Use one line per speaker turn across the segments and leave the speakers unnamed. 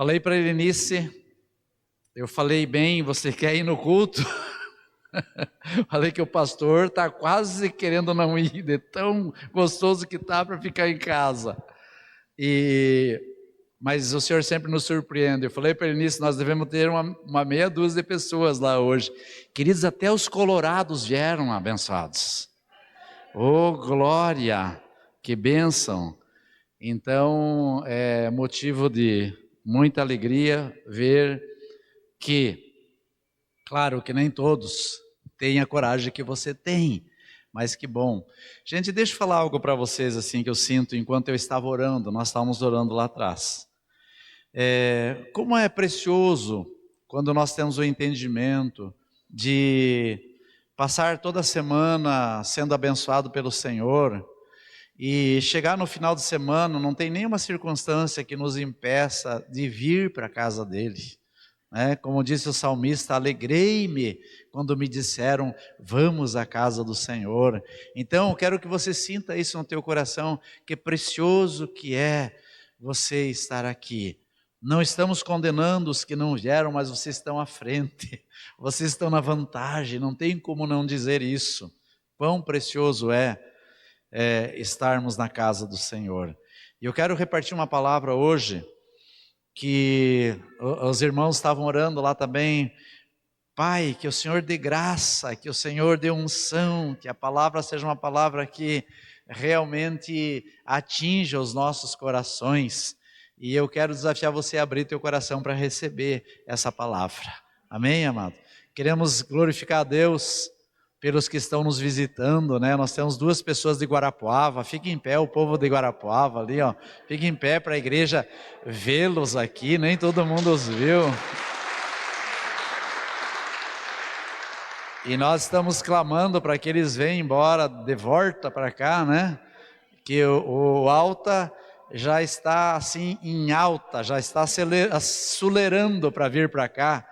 Falei para a Elenice, eu falei bem, você quer ir no culto? Falei que o pastor está quase querendo não ir, de tão gostoso que está para ficar em casa. Mas o Senhor sempre nos surpreende. Eu falei para ele nisso, nós devemos ter uma meia dúzia de pessoas lá hoje. Queridos, até os colorados vieram abençoados. Oh, glória! Que bênção! Então, é motivo de muita alegria ver que, claro que nem todos têm a coragem que você tem, mas que bom. Gente, deixa eu falar algo para vocês assim que eu sinto enquanto eu estava orando, nós estávamos orando lá atrás. Como é precioso quando nós temos o entendimento de passar toda semana sendo abençoado pelo Senhor e chegar no final de semana, não tem nenhuma circunstância que nos impeça de vir para a casa dele. Como disse o salmista, alegrei-me quando me disseram, vamos à casa do Senhor. Então, eu quero que você sinta isso no teu coração, que precioso que é você estar aqui. Não estamos condenando os que não vieram, mas vocês estão à frente, vocês estão na vantagem, não tem como não dizer isso. Quão precioso é estarmos na casa do Senhor. E eu quero repartir uma palavra hoje, que os irmãos estavam orando lá também. Pai, que o Senhor dê graça, que o Senhor dê unção, que a palavra seja uma palavra que realmente atinja os nossos corações. E eu quero desafiar você a abrir teu coração para receber essa palavra. Amém, amado? Queremos glorificar a Deus pelos que estão nos visitando, né? Nós temos 2 pessoas de Guarapuava. Fique em pé, o povo de Guarapuava ali, ó. Fique em pé para a igreja vê-los aqui, nem todo mundo os viu. E nós estamos clamando para que eles venham embora de volta para cá, né? Que o Alta já está assim em alta, já está acelerando para vir para cá,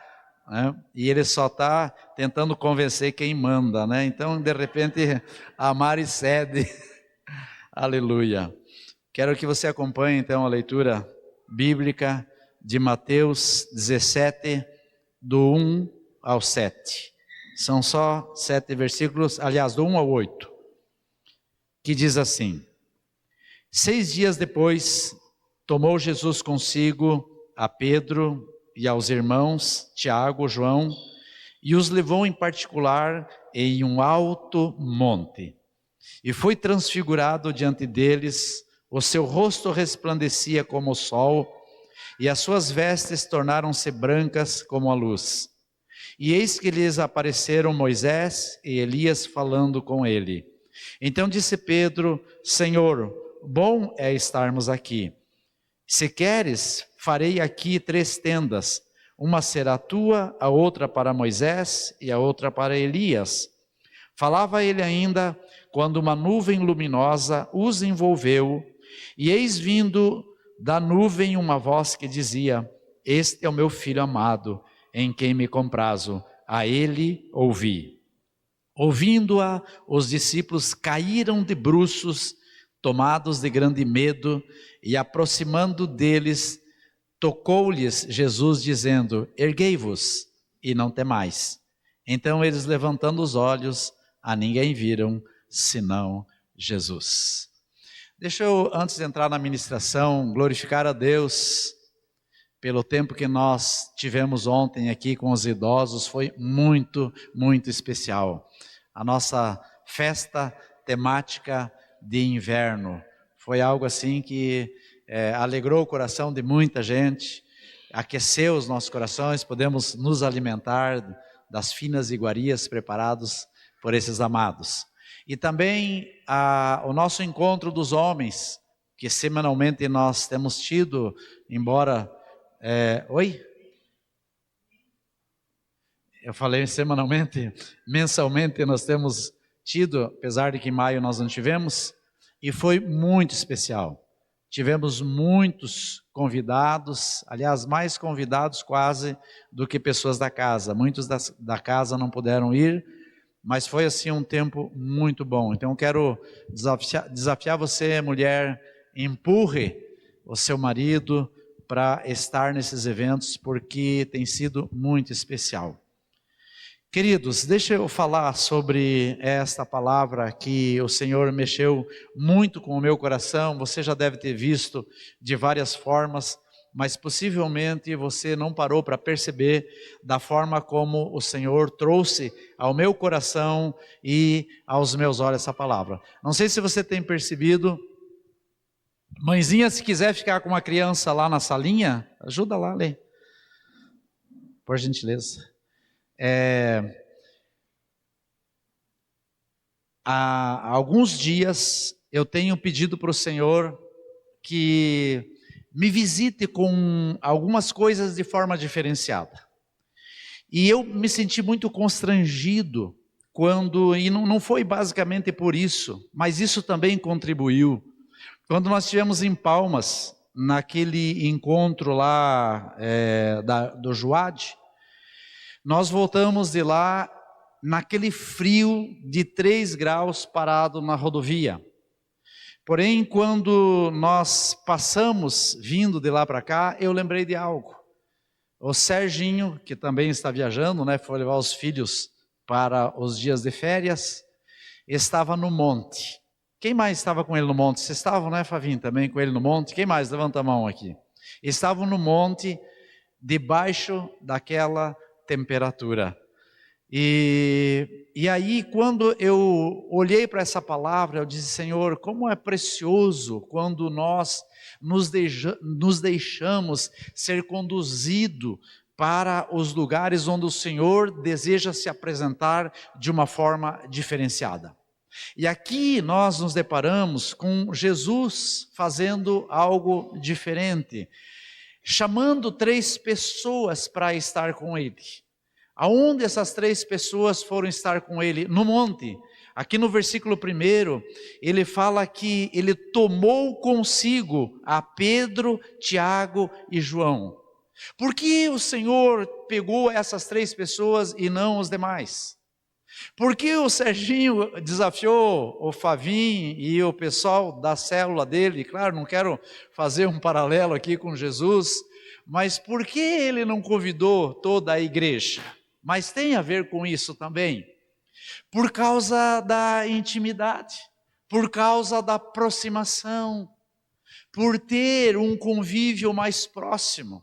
né? E ele só está tentando convencer quem manda, né? Então, de repente, a Mari cede. Aleluia. Quero que você acompanhe então a leitura bíblica de Mateus 17, do 1 ao 7. São só 7 versículos, aliás, do 1 ao 8, que diz assim: 6 dias depois, tomou Jesus consigo a Pedro e aos irmãos Tiago, João, e os levou em particular em um alto monte. E foi transfigurado diante deles, o seu rosto resplandecia como o sol, e as suas vestes tornaram-se brancas como a luz. E eis que lhes apareceram Moisés e Elias falando com ele. Então disse Pedro: Senhor, bom é estarmos aqui. Se queres, farei aqui 3 tendas. Uma será tua, a outra para Moisés e a outra para Elias. Falava ele ainda, quando uma nuvem luminosa os envolveu, e eis vindo da nuvem uma voz que dizia: Este é o meu filho amado, em quem me comprazo, a ele ouvi. Ouvindo-a, os discípulos caíram de bruços, tomados de grande medo, e aproximando deles, tocou-lhes Jesus, dizendo: Erguei-vos, e não temais. Então eles, levantando os olhos, a ninguém viram, senão Jesus. Deixa eu, antes de entrar na ministração, glorificar a Deus pelo tempo que nós tivemos ontem aqui com os idosos. Foi muito, muito especial. A nossa festa temática de inverno foi algo assim que alegrou o coração de muita gente, aqueceu os nossos corações. Podemos nos alimentar das finas iguarias preparados por esses amados. E também o nosso encontro dos homens, que semanalmente nós temos tido, embora... Oi? Eu falei semanalmente, mensalmente nós temos tido, apesar de que em maio nós não tivemos, e foi muito especial. Tivemos muitos convidados, aliás, mais convidados quase do que pessoas da casa. Muitos da casa não puderam ir, mas foi assim um tempo muito bom. Então eu quero desafiar você, mulher, empurre o seu marido para estar nesses eventos, porque tem sido muito especial. Queridos, deixa eu falar sobre esta palavra que o Senhor mexeu muito com o meu coração. Você já deve ter visto de várias formas, mas possivelmente você não parou para perceber da forma como o Senhor trouxe ao meu coração e aos meus olhos essa palavra. Não sei se você tem percebido. Mãezinha, se quiser ficar com uma criança lá na salinha, ajuda lá, Lê, por gentileza. Há alguns dias eu tenho pedido para o Senhor que me visite com algumas coisas de forma diferenciada. E eu me senti muito constrangido quando, e não foi basicamente por isso, mas isso também contribuiu. Quando nós estivemos em Palmas, naquele encontro lá do Juad, nós voltamos de lá naquele frio de 3 graus parado na rodovia. Porém, quando nós passamos vindo de lá para cá, eu lembrei de algo. O Serginho, que também está viajando, foi levar os filhos para os dias de férias, estava no monte. Quem mais estava com ele no monte? Vocês estavam, Favinho, também com ele no monte? Quem mais? Levanta a mão aqui. Estavam no monte, debaixo daquela temperatura. E aí, quando eu olhei para essa palavra, eu disse: Senhor, como é precioso quando nós nos deixamos ser conduzido para os lugares onde o Senhor deseja se apresentar de uma forma diferenciada. E aqui nós nos deparamos com Jesus fazendo algo diferente, chamando 3 pessoas para estar com Ele. Aonde essas 3 pessoas foram estar com Ele? No monte. Aqui no versículo 1, ele fala que ele tomou consigo a Pedro, Tiago e João. Por que o Senhor pegou essas 3 pessoas e não os demais? Por que o Serginho desafiou o Favim e o pessoal da célula dele? Claro, não quero fazer um paralelo aqui com Jesus, mas por que ele não convidou toda a igreja? Mas tem a ver com isso também. Por causa da intimidade, por causa da aproximação, por ter um convívio mais próximo.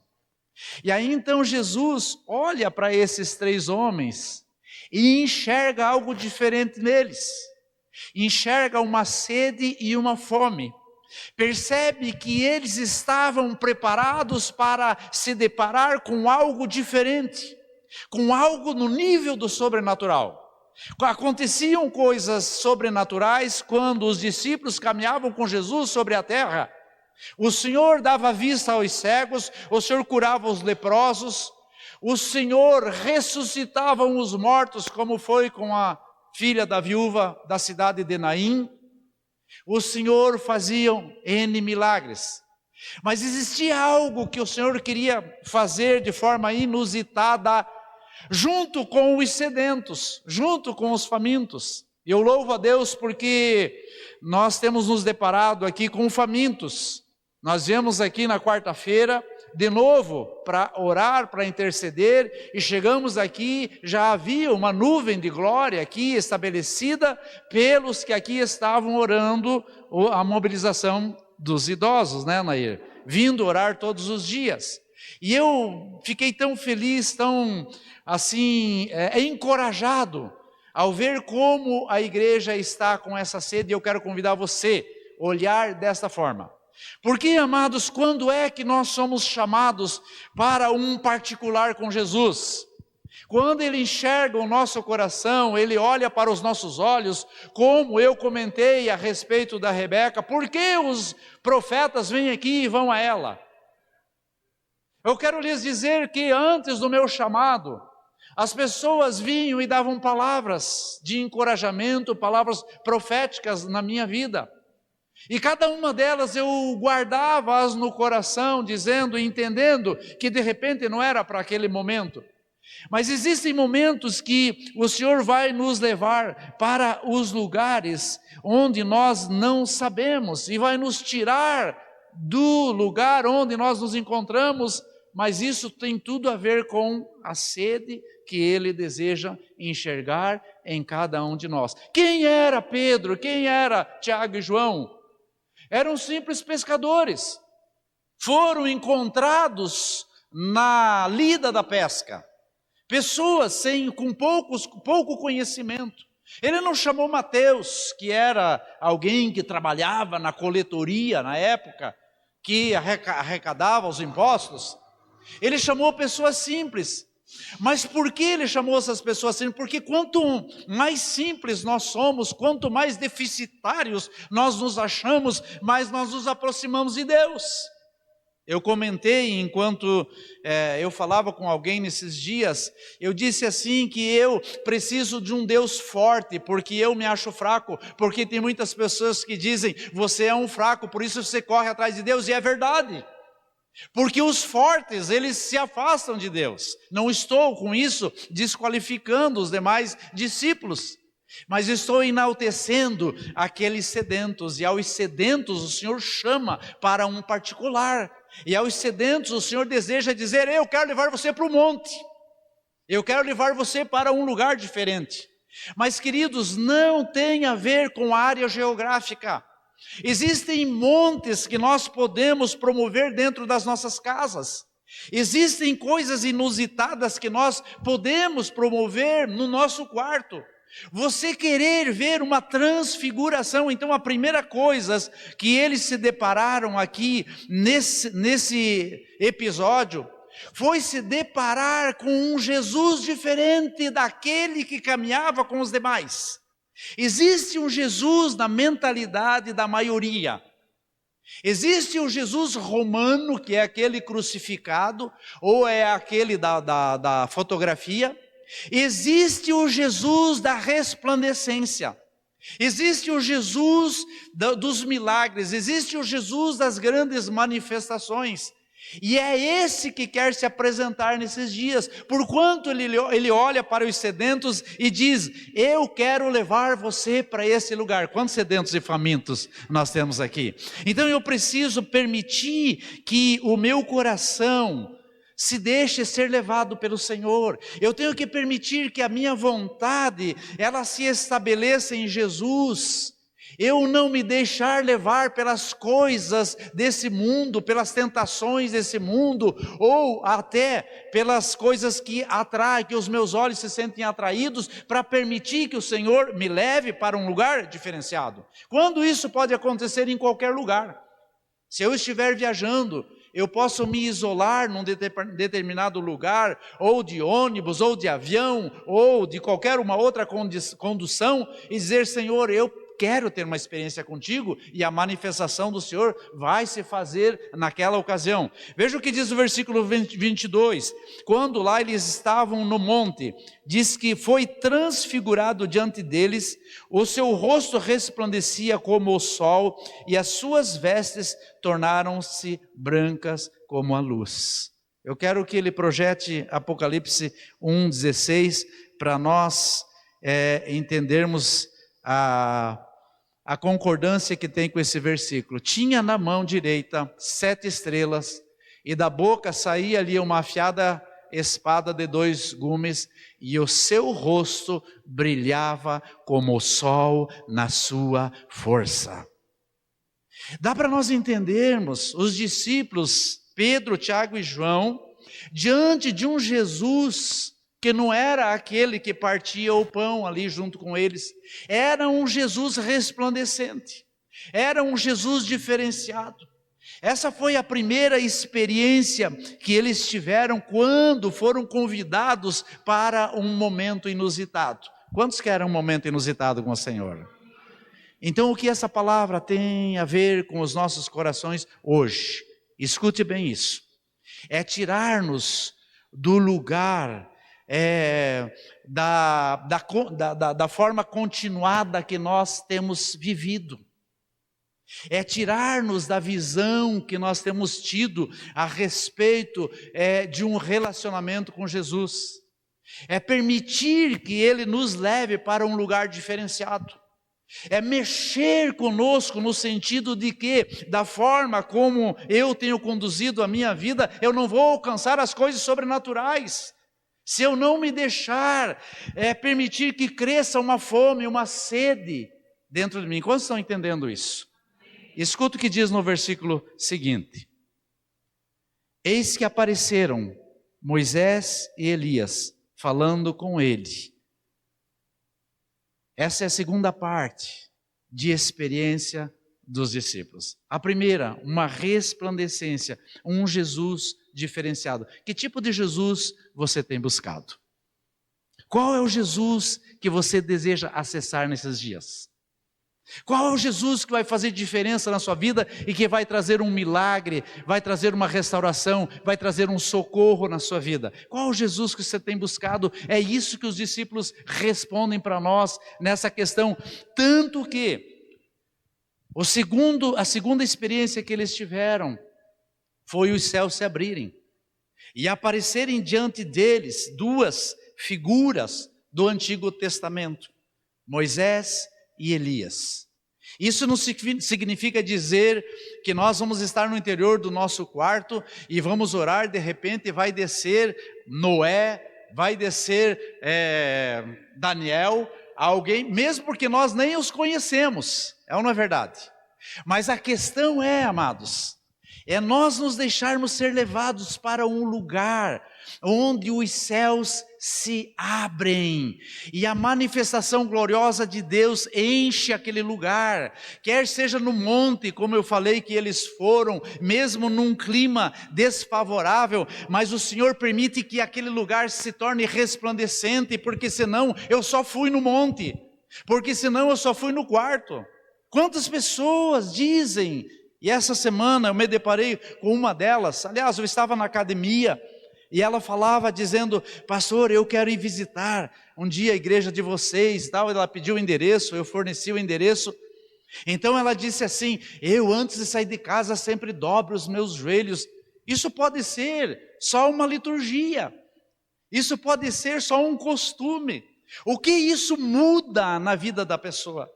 E aí então Jesus olha para esses 3 homens e enxerga algo diferente neles. Enxerga uma sede e uma fome. Percebe que eles estavam preparados para se deparar com algo diferente, com algo no nível do sobrenatural. Aconteciam coisas sobrenaturais quando os discípulos caminhavam com Jesus sobre a terra. O Senhor dava vista aos cegos, o Senhor curava os leprosos, o Senhor ressuscitava os mortos, como foi com a filha da viúva da cidade de Naim. O Senhor fazia N milagres. Mas existia algo que o Senhor queria fazer de forma inusitada, junto com os sedentos, junto com os famintos. E eu louvo a Deus porque nós temos nos deparado aqui com famintos. Nós viemos aqui na quarta-feira, de novo, para orar, para interceder, e chegamos aqui, já havia uma nuvem de glória aqui estabelecida pelos que aqui estavam orando a mobilização dos idosos, Nair? Vindo orar todos os dias. E eu fiquei tão feliz, tão assim, encorajado, ao ver como a igreja está com essa sede. E eu quero convidar você a olhar desta forma. Porque, amados, quando é que nós somos chamados para um particular com Jesus? Quando Ele enxerga o nosso coração, Ele olha para os nossos olhos, como eu comentei a respeito da Rebeca. Por que os profetas vêm aqui e vão a ela? Eu quero lhes dizer que antes do meu chamado, as pessoas vinham e davam palavras de encorajamento, palavras proféticas na minha vida. E cada uma delas eu guardava-as no coração, dizendo e entendendo que de repente não era para aquele momento. Mas existem momentos que o Senhor vai nos levar para os lugares onde nós não sabemos e vai nos tirar do lugar onde nós nos encontramos, mas isso tem tudo a ver com a sede que ele deseja enxergar em cada um de nós. Quem era Pedro? Quem era Tiago e João? Eram simples pescadores. Foram encontrados na lida da pesca. Pessoas com pouco conhecimento. Ele não chamou Mateus, que era alguém que trabalhava na coletoria na época, que arrecadava os impostos. Ele chamou pessoas simples. Mas por que ele chamou essas pessoas simples? Porque quanto mais simples nós somos, quanto mais deficitários nós nos achamos, mais nós nos aproximamos de Deus. Eu comentei enquanto eu falava com alguém nesses dias, eu disse assim que eu preciso de um Deus forte, porque eu me acho fraco, porque tem muitas pessoas que dizem, você é um fraco, por isso você corre atrás de Deus, e é verdade. Porque os fortes, eles se afastam de Deus. Não estou com isso desqualificando os demais discípulos, mas estou enaltecendo aqueles sedentos, e aos sedentos o Senhor chama para um particular, e aos sedentos o Senhor deseja dizer, eu quero levar você para o monte, eu quero levar você para um lugar diferente. Mas queridos, não tem a ver com a área geográfica. Existem montes que nós podemos promover dentro das nossas casas. Existem coisas inusitadas que nós podemos promover no nosso quarto. Você querer ver uma transfiguração, então a primeira coisa que eles se depararam aqui nesse episódio foi se deparar com um Jesus diferente daquele que caminhava com os demais. Existe um Jesus na mentalidade da maioria. Existe o Jesus romano, que é aquele crucificado, ou é aquele da fotografia. Existe o Jesus da resplandecência. Existe o Jesus dos milagres. Existe o Jesus das grandes manifestações. E é esse que quer se apresentar nesses dias, porquanto ele olha para os sedentos e diz, eu quero levar você para esse lugar. Quantos sedentos e famintos nós temos aqui? Então eu preciso permitir que o meu coração se deixe ser levado pelo Senhor. Eu tenho que permitir que a minha vontade, ela se estabeleça em Jesus. Eu não me deixar levar pelas coisas desse mundo, pelas tentações desse mundo, ou até pelas coisas que atraem, que os meus olhos se sentem atraídos, para permitir que o Senhor me leve para um lugar diferenciado. Quando isso pode acontecer em qualquer lugar. Se eu estiver viajando, eu posso me isolar num determinado lugar, ou de ônibus, ou de avião, ou de qualquer uma outra condução, e dizer, Senhor, eu quero ter uma experiência contigo, e a manifestação do Senhor vai se fazer naquela ocasião. Veja o que diz o versículo 22, quando lá eles estavam no monte, diz que foi transfigurado diante deles, o seu rosto resplandecia como o sol, e as suas vestes tornaram-se brancas como a luz. Eu quero que ele projete Apocalipse 1,16, para nós entendermos a concordância que tem com esse versículo. Tinha na mão direita 7 estrelas, e da boca saía ali uma afiada espada de 2 gumes, e o seu rosto brilhava como o sol na sua força. Dá para nós entendermos os discípulos, Pedro, Tiago e João, diante de um Jesus que não era aquele que partia o pão ali junto com eles, era um Jesus resplandecente, era um Jesus diferenciado. Essa foi a primeira experiência que eles tiveram quando foram convidados para um momento inusitado. Quantos querem um momento inusitado com o Senhor? Então o que essa palavra tem a ver com os nossos corações hoje? Escute bem isso. É tirar-nos do lugar da forma continuada que nós temos vivido. É tirar-nos da visão que nós temos tido a respeito de um relacionamento com Jesus. É permitir que Ele nos leve para um lugar diferenciado. É mexer conosco no sentido de que, da forma como eu tenho conduzido a minha vida, eu não vou alcançar as coisas sobrenaturais. Se eu não me deixar permitir que cresça uma fome, uma sede dentro de mim. Quantos estão entendendo isso? Escuta o que diz no versículo seguinte. Eis que apareceram Moisés e Elias, falando com ele. Essa é a segunda parte de experiência dos discípulos. A primeira, uma resplandecência, um Jesus diferenciado. Que tipo de Jesus você tem buscado? Qual é o Jesus que você deseja acessar nesses dias? Qual é o Jesus que vai fazer diferença na sua vida e que vai trazer um milagre, vai trazer uma restauração, vai trazer um socorro na sua vida? Qual é o Jesus que você tem buscado? É isso que os discípulos respondem para nós nessa questão. Tanto que a segunda experiência que eles tiveram foi os céus se abrirem e aparecerem diante deles duas figuras do Antigo Testamento, Moisés e Elias. Isso não significa dizer que nós vamos estar no interior do nosso quarto e vamos orar, de repente vai descer Noé, vai descer Daniel, alguém, mesmo porque nós nem os conhecemos, é ou não é verdade? Mas a questão é, amados, é nós nos deixarmos ser levados para um lugar onde os céus se abrem e a manifestação gloriosa de Deus enche aquele lugar, quer seja no monte, como eu falei que eles foram, mesmo num clima desfavorável, mas o Senhor permite que aquele lugar se torne resplandecente, porque senão eu só fui no monte, porque senão eu só fui no quarto. Quantas pessoas dizem, e essa semana eu me deparei com uma delas, aliás, eu estava na academia, e ela falava dizendo, pastor, eu quero ir visitar um dia a igreja de vocês, tal. Ela pediu o endereço, eu forneci o endereço. Então ela disse assim, eu antes de sair de casa sempre dobro os meus joelhos. Isso pode ser só uma liturgia, isso pode ser só um costume. O que isso muda na vida da pessoa?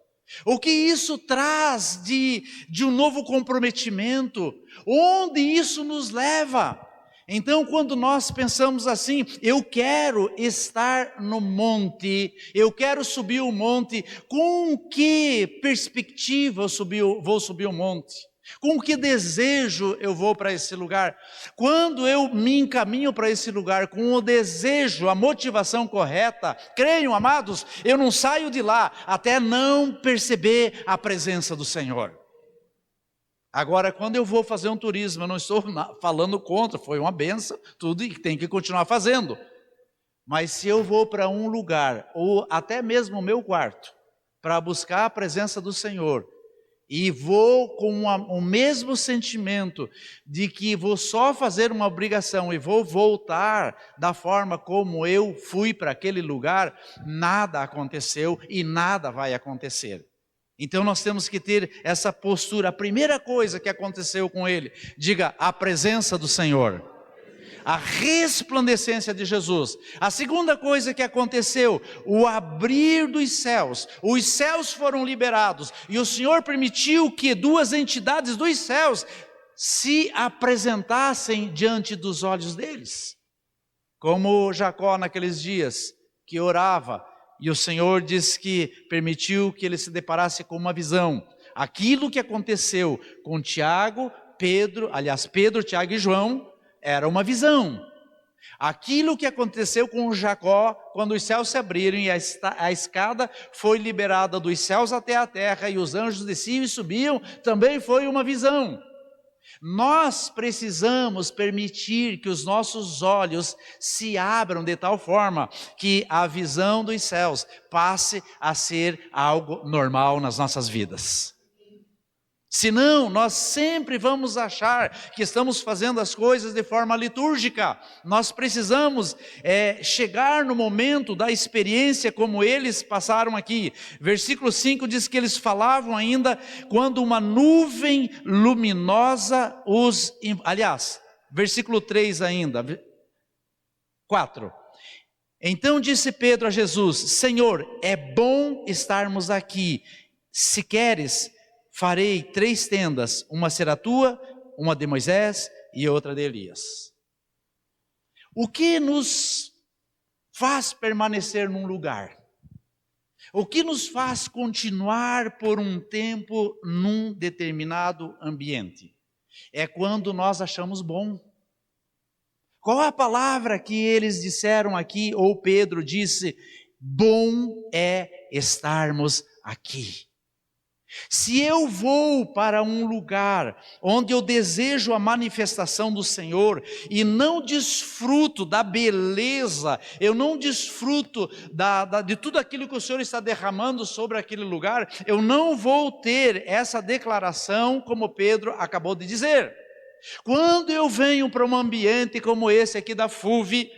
O que isso traz de um novo comprometimento? Onde isso nos leva? Então, quando nós pensamos assim, eu quero estar no monte, eu quero subir o monte, com que perspectiva eu vou subir o monte? Com que desejo eu vou para esse lugar? Quando eu me encaminho para esse lugar com o desejo, a motivação correta, creiam, amados, eu não saio de lá até não perceber a presença do Senhor. Agora, quando eu vou fazer um turismo, eu não estou falando contra, foi uma benção, tudo e tem que continuar fazendo. Mas se eu vou para um lugar, ou até mesmo o meu quarto, para buscar a presença do Senhor, e vou com o mesmo sentimento de que vou só fazer uma obrigação e vou voltar da forma como eu fui para aquele lugar, nada aconteceu e nada vai acontecer. Então nós temos que ter essa postura. A primeira coisa que aconteceu com ele, diga, a presença do Senhor, a resplandecência de Jesus. A segunda coisa que aconteceu, o abrir dos céus. Os céus foram liberados e o Senhor permitiu que duas entidades dos céus se apresentassem diante dos olhos deles. Como Jacó naqueles dias que orava, e o Senhor diz que permitiu que ele se deparasse com uma visão. Aquilo que aconteceu com Tiago, Pedro, Tiago e João, era uma visão. Aquilo que aconteceu com Jacó, quando os céus se abriram e a escada foi liberada dos céus até a terra e os anjos desciam e subiam, também foi uma visão. Nós precisamos permitir que os nossos olhos se abram de tal forma que a visão dos céus passe a ser algo normal nas nossas vidas. Senão, nós sempre vamos achar que estamos fazendo as coisas de forma litúrgica. Nós precisamos chegar no momento da experiência como eles passaram aqui. Versículo 5 diz que eles falavam ainda quando uma nuvem luminosa versículo 3 ainda, 4. Então disse Pedro a Jesus, Senhor, é bom estarmos aqui. Se queres, farei 3 tendas, uma será tua, uma de Moisés e outra de Elias. O que nos faz permanecer num lugar? O que nos faz continuar por um tempo num determinado ambiente? É quando nós achamos bom. Qual a palavra que eles disseram aqui, ou Pedro disse? Bom é estarmos aqui. Se eu vou para um lugar onde eu desejo a manifestação do Senhor e não desfruto da beleza, eu não desfruto de tudo aquilo que o Senhor está derramando sobre aquele lugar, eu não vou ter essa declaração como Pedro acabou de dizer. Quando eu venho para um ambiente como esse aqui da FUVE,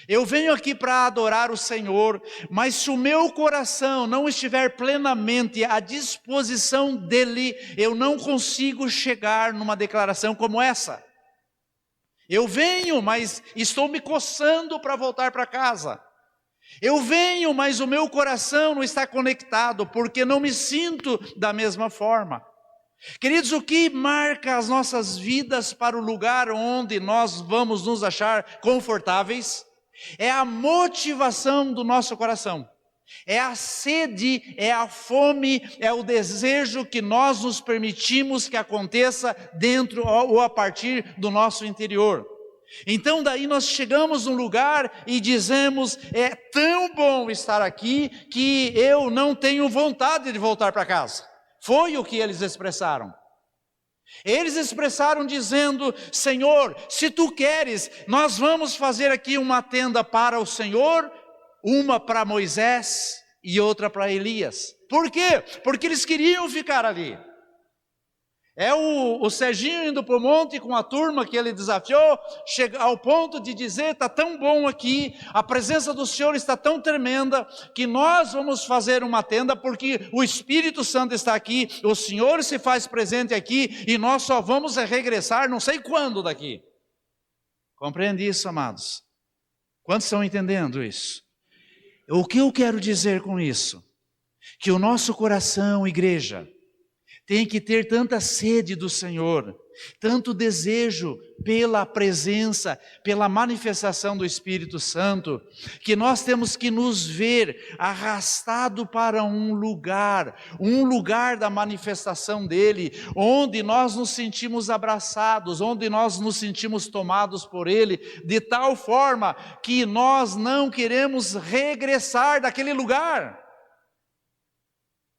eu venho aqui para adorar o Senhor, mas se o meu coração não estiver plenamente à disposição dEle, eu não consigo chegar numa declaração como essa. Eu venho, mas estou me coçando para voltar para casa. Eu venho, mas o meu coração não está conectado, porque não me sinto da mesma forma. Queridos, o que marca as nossas vidas para o lugar onde nós vamos nos achar confortáveis? É a motivação do nosso coração, é a sede, é a fome, é o desejo que nós nos permitimos que aconteça dentro ou a partir do nosso interior. Então daí nós chegamos num lugar e dizemos, é tão bom estar aqui que eu não tenho vontade de voltar para casa. Foi o que eles expressaram. Eles expressaram dizendo, Senhor, se tu queres, nós vamos fazer aqui uma tenda para o Senhor, uma para Moisés e outra para Elias. Por quê? Porque eles queriam ficar ali. É o Serginho indo para o monte com a turma que ele desafiou, chega ao ponto de dizer, está tão bom aqui, a presença do Senhor está tão tremenda, que nós vamos fazer uma tenda, porque o Espírito Santo está aqui, o Senhor se faz presente aqui, e nós só vamos regressar não sei quando daqui. Compreende isso, amados? Quantos estão entendendo isso? O que eu quero dizer com isso? Que o nosso coração, igreja, tem que ter tanta sede do Senhor, tanto desejo pela presença, pela manifestação do Espírito Santo, que nós temos que nos ver arrastado para um lugar da manifestação dEle, onde nós nos sentimos abraçados, onde nós nos sentimos tomados por Ele, de tal forma que nós não queremos regressar daquele lugar.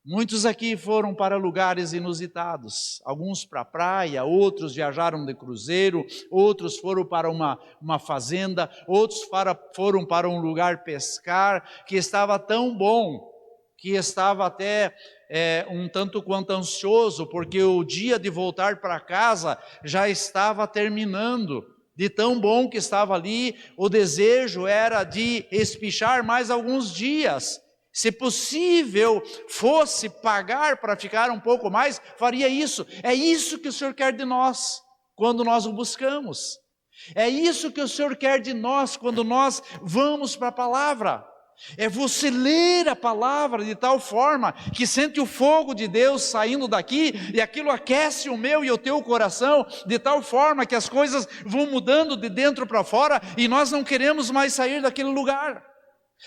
Muitos aqui foram para lugares inusitados, alguns para a praia, outros viajaram de cruzeiro, outros foram para uma fazenda, outros foram para um lugar pescar, que estava tão bom, que estava até um tanto quanto ansioso, porque o dia de voltar para casa já estava terminando. De tão bom que estava ali, o desejo era de espichar mais alguns dias. Se possível fosse pagar para ficar um pouco mais, faria isso. É isso que o Senhor quer de nós, quando nós o buscamos. É isso que o Senhor quer de nós, quando nós vamos para a palavra. É você ler a palavra de tal forma que sente o fogo de Deus saindo daqui, e aquilo aquece o meu e o teu coração, de tal forma que as coisas vão mudando de dentro para fora, e nós não queremos mais sair daquele lugar.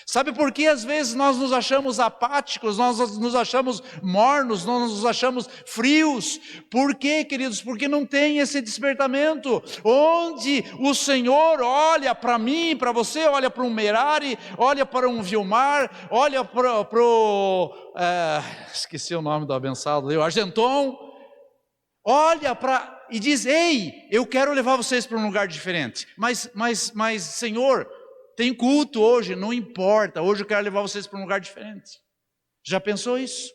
Sabe por que às vezes nós nos achamos apáticos, nós nos achamos mornos, nós nos achamos frios? Por quê, queridos? Porque não tem esse despertamento, onde o Senhor olha para mim, para você, olha para um Merari, olha para um Vilmar, olha para esqueci o nome do abençoado, o Argenton, olha para e diz, ei, eu quero levar vocês para um lugar diferente, mas Senhor, tem culto hoje, não importa, hoje eu quero levar vocês para um lugar diferente. Já pensou isso?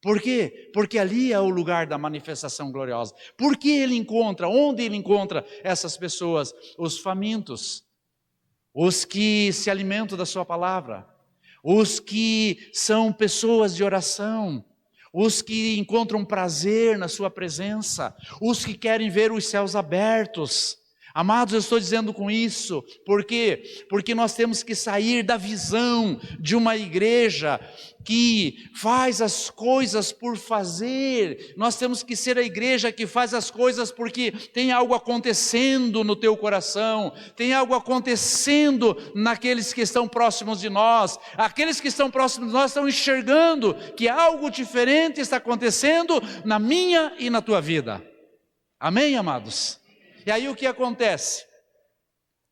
Por quê? Porque ali é o lugar da manifestação gloriosa. Por que ele encontra, onde ele encontra essas pessoas? Os famintos, os que se alimentam da sua palavra, os que são pessoas de oração, os que encontram prazer na sua presença, os que querem ver os céus abertos. Amados, eu estou dizendo com isso, por quê? Porque nós temos que sair da visão de uma igreja que faz as coisas por fazer. Nós temos que ser a igreja que faz as coisas porque tem algo acontecendo no teu coração, tem algo acontecendo naqueles que estão próximos de nós. Aqueles que estão próximos de nós estão enxergando que algo diferente está acontecendo na minha e na tua vida. Amém, amados? E aí o que acontece?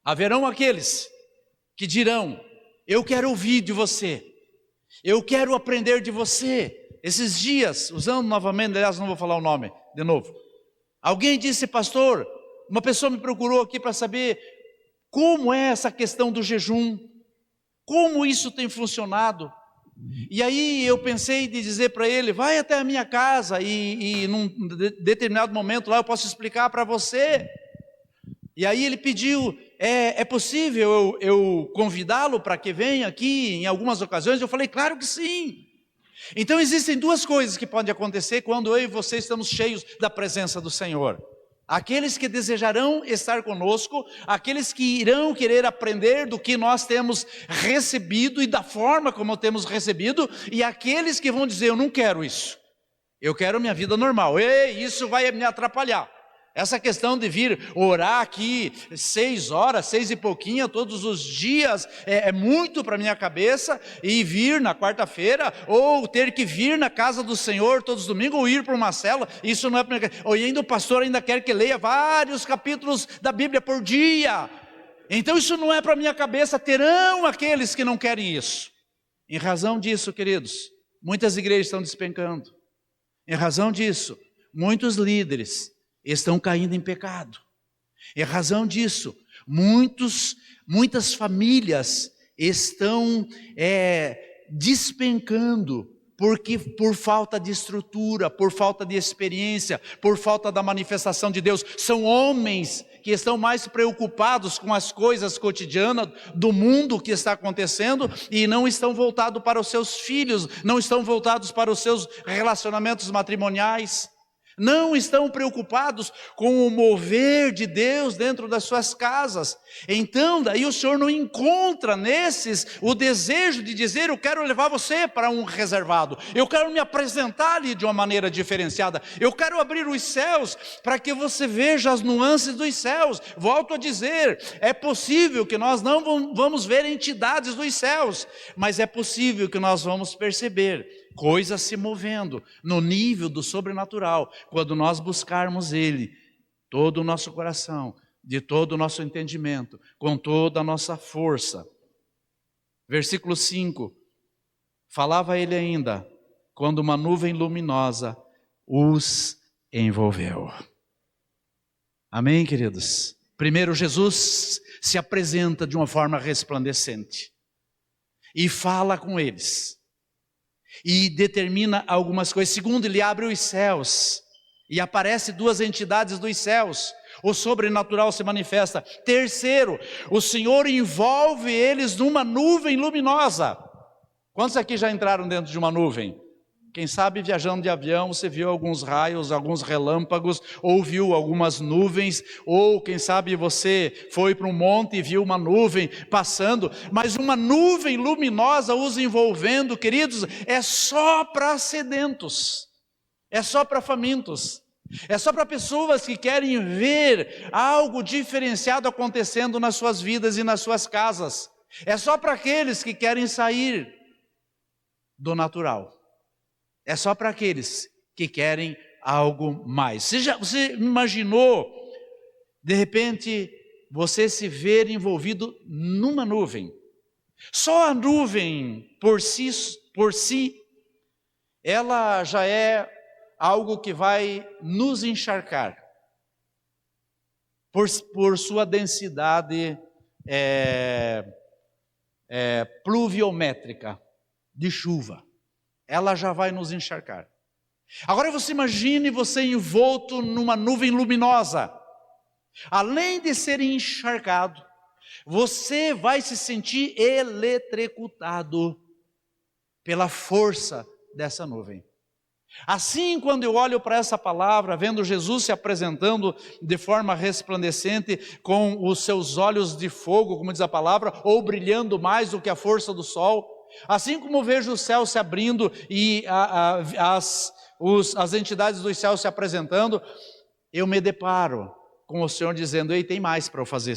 Haverão aqueles que dirão: eu quero ouvir de você, eu quero aprender de você. Esses dias, usando novamente, aliás não vou falar o nome de novo, alguém disse: pastor, uma pessoa me procurou aqui para saber como é essa questão do jejum, como isso tem funcionado. E aí eu pensei de dizer para ele: vai até a minha casa e num determinado momento lá eu posso explicar para você. E aí ele pediu: é possível eu convidá-lo para que venha aqui em algumas ocasiões? Eu falei: claro que sim. Então existem duas coisas que podem acontecer quando eu e você estamos cheios da presença do Senhor: aqueles que desejarão estar conosco, aqueles que irão querer aprender do que nós temos recebido e da forma como temos recebido, e aqueles que vão dizer: eu não quero isso, eu quero minha vida normal, isso vai me atrapalhar. Essa questão de vir orar aqui 6 horas, 6 e pouquinho todos os dias, é muito para minha cabeça, e vir na quarta-feira, ou ter que vir na casa do Senhor todos os domingos, ou ir para uma célula, isso não é para minha cabeça. Ou ainda o pastor ainda quer que leia vários capítulos da Bíblia por dia. Então isso não é para minha cabeça. Terão aqueles que não querem isso. Em razão disso, queridos, muitas igrejas estão despencando. Em razão disso, muitos líderes estão caindo em pecado. Em razão disso, muitas famílias estão despencando, porque por falta de estrutura, por falta de experiência, por falta da manifestação de Deus. São homens que estão mais preocupados com as coisas cotidianas do mundo que está acontecendo, e não estão voltados para os seus filhos, não estão voltados para os seus relacionamentos matrimoniais. Não estão preocupados com o mover de Deus dentro das suas casas. Então daí o Senhor não encontra nesses o desejo de dizer: eu quero levar você para um reservado, eu quero me apresentar ali de uma maneira diferenciada, eu quero abrir os céus para que você veja as nuances dos céus. Volto a dizer, é possível que nós não vamos ver entidades dos céus, mas é possível que nós vamos perceber coisas se movendo no nível do sobrenatural, quando nós buscarmos Ele, todo o nosso coração, de todo o nosso entendimento, com toda a nossa força. Versículo 5, falava ele ainda, quando uma nuvem luminosa os envolveu. Amém, queridos? Primeiro, Jesus se apresenta de uma forma resplandecente e fala com eles, e determina algumas coisas. Segundo, ele abre os céus e aparece 2 entidades dos céus, o sobrenatural se manifesta. Terceiro, o Senhor envolve eles numa nuvem luminosa. Quantos aqui já entraram dentro de uma nuvem? Quem sabe viajando de avião você viu alguns raios, alguns relâmpagos, ou viu algumas nuvens, ou quem sabe você foi para um monte e viu uma nuvem passando, mas uma nuvem luminosa os envolvendo, queridos, é só para sedentos, é só para famintos, é só para pessoas que querem ver algo diferenciado acontecendo nas suas vidas e nas suas casas, é só para aqueles que querem sair do natural. É só para aqueles que querem algo mais. Você imaginou, de repente, você se ver envolvido numa nuvem? Só a nuvem por si, ela já é algo que vai nos encharcar, por sua densidade pluviométrica, de chuva. Ela já vai nos encharcar. Agora você imagine você envolto numa nuvem luminosa. Além de ser encharcado, você vai se sentir eletrocutado pela força dessa nuvem. Assim, quando eu olho para essa palavra, vendo Jesus se apresentando de forma resplandecente, com os seus olhos de fogo, como diz a palavra, ou brilhando mais do que a força do sol, assim como vejo o céu se abrindo e as entidades dos céus se apresentando, eu me deparo com o Senhor dizendo: ei, tem mais para eu fazer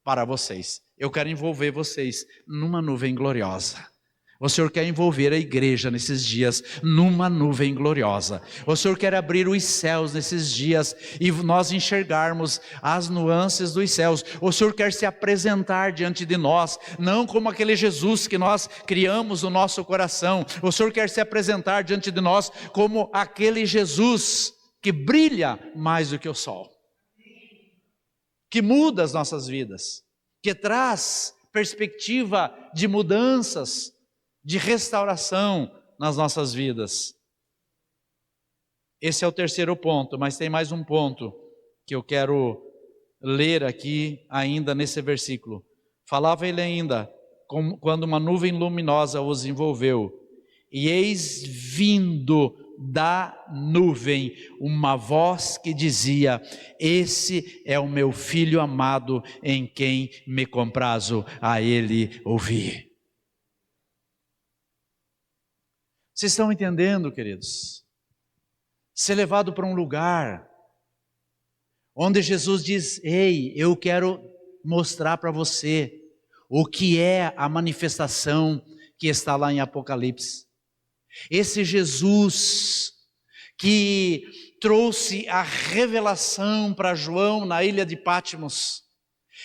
para vocês. Eu quero envolver vocês numa nuvem gloriosa. O Senhor quer envolver a igreja nesses dias numa nuvem gloriosa. O Senhor quer abrir os céus nesses dias e nós enxergarmos as nuances dos céus. O Senhor quer se apresentar diante de nós, não como aquele Jesus que nós criamos no nosso coração. O Senhor quer se apresentar diante de nós como aquele Jesus que brilha mais do que o sol, que muda as nossas vidas, que traz perspectiva de mudanças, de restauração nas nossas vidas. Esse é o terceiro ponto, mas tem mais um ponto que eu quero ler aqui ainda nesse versículo. Falava ele ainda, quando uma nuvem luminosa os envolveu, e eis vindo da nuvem uma voz que dizia: esse é o meu filho amado, em quem me comprazo, a ele ouvir. Vocês estão entendendo, queridos? Ser levado para um lugar onde Jesus diz: ei, eu quero mostrar para você o que é a manifestação que está lá em Apocalipse. Esse Jesus que trouxe a revelação para João na ilha de Patmos,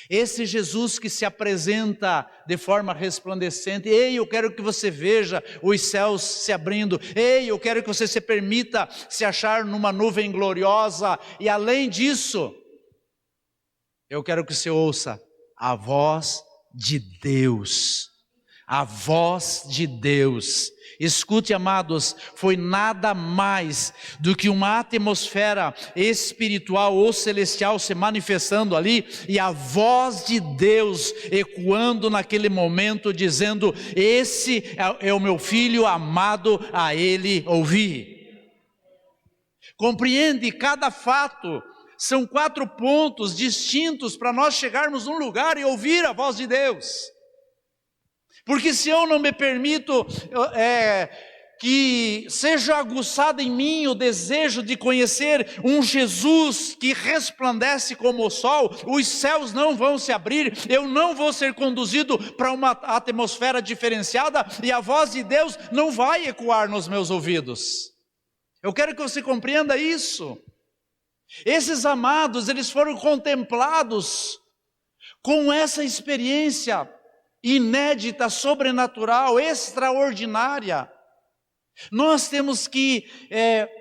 esse Jesus que se apresenta de forma resplandecente: ei, eu quero que você veja os céus se abrindo, ei, eu quero que você se permita se achar numa nuvem gloriosa, e além disso, eu quero que você ouça a voz de Deus, a voz de Deus. Escute, amados, foi nada mais do que uma atmosfera espiritual ou celestial se manifestando ali, e a voz de Deus ecoando naquele momento, dizendo: esse é o meu filho amado, a ele ouvi. Compreende? Cada fato são 4 pontos distintos para nós chegarmos num lugar e ouvir a voz de Deus. Porque se eu não me permito que seja aguçado em mim o desejo de conhecer um Jesus que resplandece como o sol, os céus não vão se abrir, eu não vou ser conduzido para uma atmosfera diferenciada, e a voz de Deus não vai ecoar nos meus ouvidos. Eu quero que você compreenda isso. Esses amados, eles foram contemplados com essa experiência inédita, sobrenatural, extraordinária. Nós temos que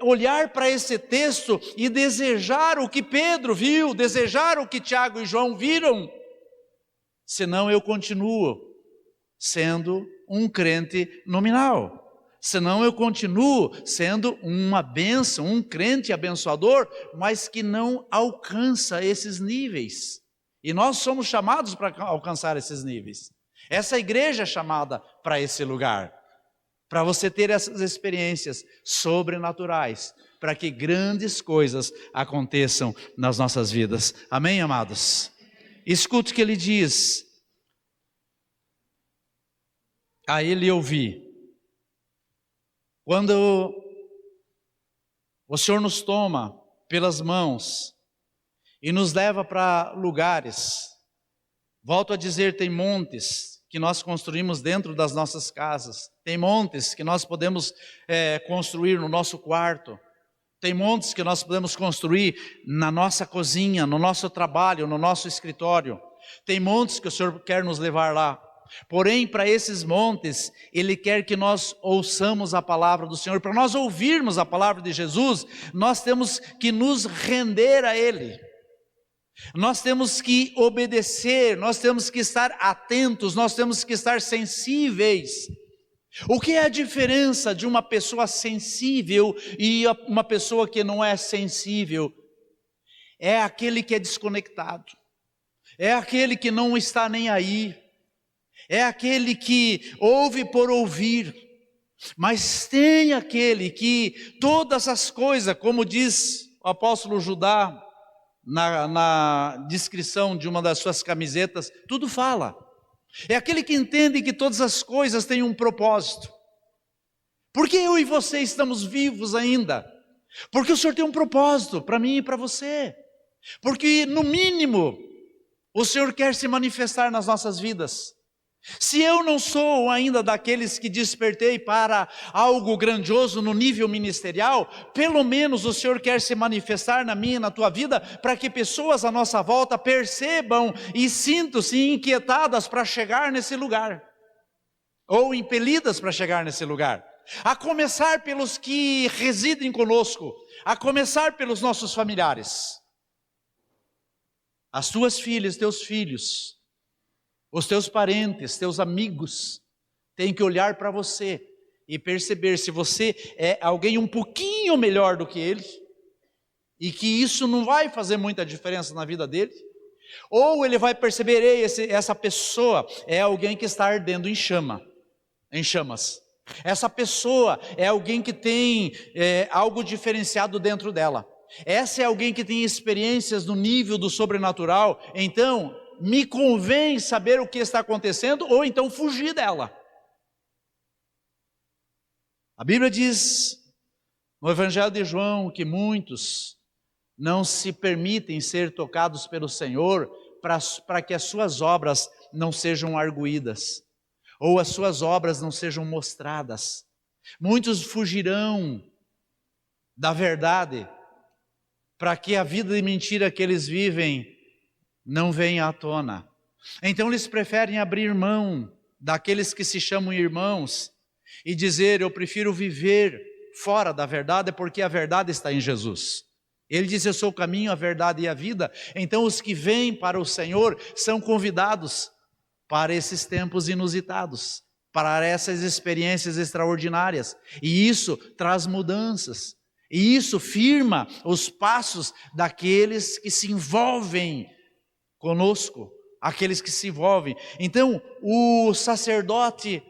olhar para esse texto e desejar o que Pedro viu, desejar o que Tiago e João viram, senão eu continuo sendo um crente nominal, senão eu continuo sendo uma bênção, um crente abençoador, mas que não alcança esses níveis. E nós somos chamados para alcançar esses níveis. Essa igreja é chamada para esse lugar, para você ter essas experiências sobrenaturais, para que grandes coisas aconteçam nas nossas vidas. Amém, amados? Escute o que ele diz: a ele ouvi. Quando o Senhor nos toma pelas mãos e nos leva para lugares, volto a dizer, tem montes que nós construímos dentro das nossas casas, tem montes que nós podemos construir no nosso quarto, tem montes que nós podemos construir na nossa cozinha, no nosso trabalho, no nosso escritório, tem montes que o Senhor quer nos levar lá. Porém, para esses montes, Ele quer que nós ouçamos a palavra do Senhor. Para nós ouvirmos a palavra de Jesus, nós temos que nos render a Ele. Nós temos que obedecer, nós temos que estar atentos, nós temos que estar sensíveis. O que é a diferença de uma pessoa sensível e uma pessoa que não é sensível? É aquele que é desconectado, é aquele que não está nem aí, é aquele que ouve por ouvir, Mas tem aquele que todas as coisas, como diz o apóstolo Judá, na descrição de uma das suas camisetas, tudo fala. É aquele que entende que todas as coisas têm um propósito. Por que eu e você estamos vivos ainda? Porque o Senhor tem um propósito para mim e para você. Porque, no mínimo, o Senhor quer se manifestar nas nossas vidas. Se eu não sou ainda daqueles que despertei para algo grandioso no nível ministerial, pelo menos o Senhor quer se manifestar na minha e na tua vida, para que pessoas à nossa volta percebam e sintam-se inquietadas para chegar nesse lugar, ou impelidas para chegar nesse lugar. A começar pelos que residem conosco, a começar pelos nossos familiares. As tuas filhas, teus filhos, os teus parentes, teus amigos, têm que olhar para você e perceber se você é alguém um pouquinho melhor do que ele, e que isso não vai fazer muita diferença na vida dele, ou ele vai perceber, ei, essa pessoa é alguém que está ardendo em chamas. Essa pessoa é alguém que tem algo diferenciado dentro dela. Essa é alguém que tem experiências no nível do sobrenatural, então me convém saber o que está acontecendo, ou então fugir dela. A Bíblia diz no Evangelho de João que muitos não se permitem ser tocados pelo Senhor para que as suas obras não sejam arguídas, ou as suas obras não sejam mostradas. Muitos fugirão da verdade para que a vida de mentira que eles vivem não venha à tona. Então eles preferem abrir mão daqueles que se chamam irmãos e dizer, eu prefiro viver fora da verdade, porque a verdade está em Jesus. Ele diz, eu sou o caminho, a verdade e a vida. Então os que vêm para o Senhor são convidados para esses tempos inusitados, para essas experiências extraordinárias. E isso traz mudanças. E isso firma os passos daqueles que se envolvem conosco, aqueles que se envolvem. Então, o sacerdote,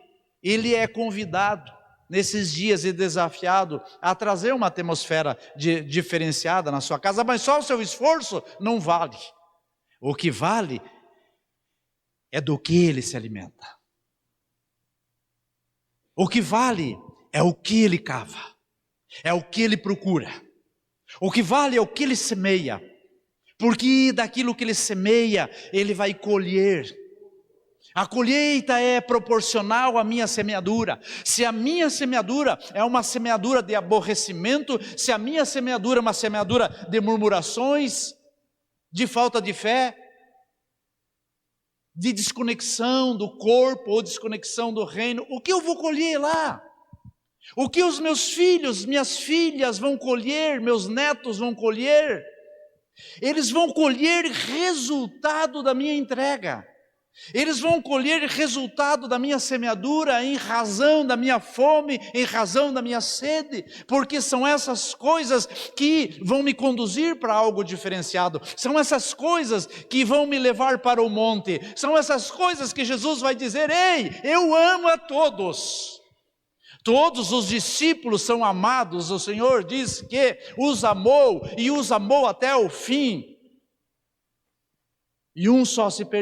ele é convidado nesses dias e desafiado a trazer uma atmosfera diferenciada na sua casa, mas só o seu esforço não vale. O que vale é do que ele se alimenta. O que vale é o que ele cava, é o que ele procura. O que vale é o que ele semeia, porque daquilo que ele semeia, ele vai colher. A colheita é proporcional à minha semeadura. Se a minha semeadura é uma semeadura de aborrecimento, se a minha semeadura é uma semeadura de murmurações, de falta de fé, de desconexão do corpo ou desconexão do reino, o que eu vou colher lá? O que os meus filhos, minhas filhas vão colher, meus netos vão colher? Eles vão colher resultado da minha entrega. Eles vão colher resultado da minha semeadura em razão da minha fome, em razão da minha sede, porque são essas coisas que vão me conduzir para algo diferenciado, são essas coisas que vão me levar para o monte, são essas coisas que Jesus vai dizer, ei, eu amo a todos. Todos os discípulos são amados, o Senhor diz que os amou e os amou até o fim. E